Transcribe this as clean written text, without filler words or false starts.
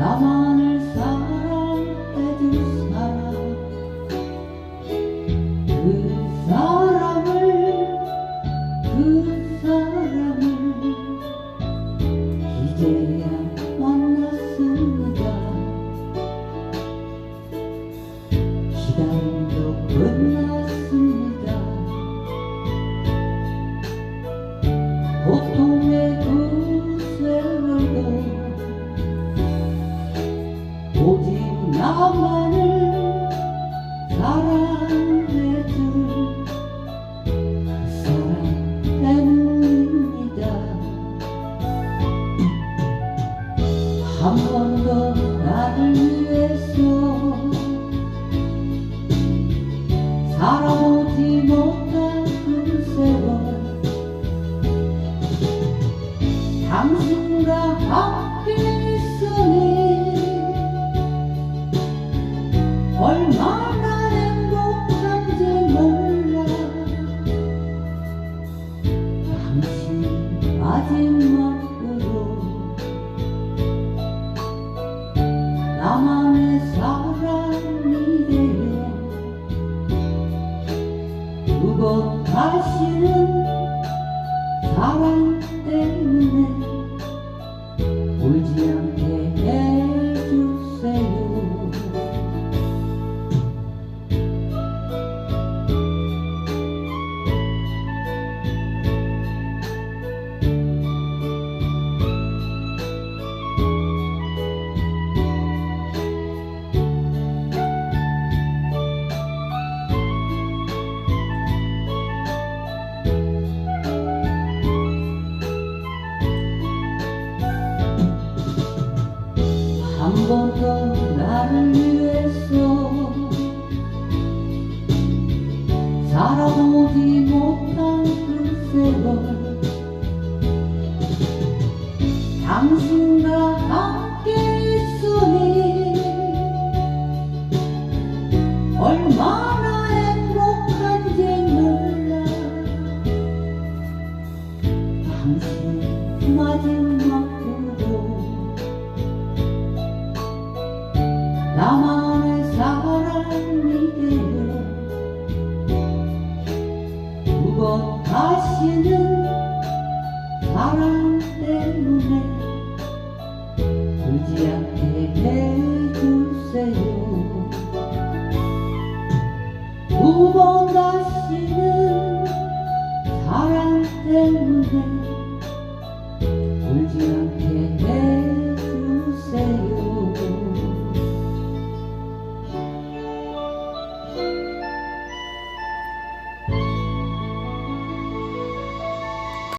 나만을 사랑해줄 사람, 그 사람을 이제야 만났습니다. 기다림도 끝났습니다. 고통의 그 세월도 오직 나만을 사랑해줄 그 사람 때문입니다. 한 번도 나를 위해서 살아오지 못한 그 세월, 당신과 함께 있으니 얼마나 행복한지 몰라. 당신 마지막으로 나만의 사랑이 되어 두번 다시는 사랑 때문에 울지 않게 해주세요. 한 번도 나를 위해서 살아보지 못한 그 세월, 당신과 함께 있으니 얼마나 행복한지 몰라. 당신 마지막으로 나만의 사랑이 되어 두번 다시는 사랑 때문에 울지 않게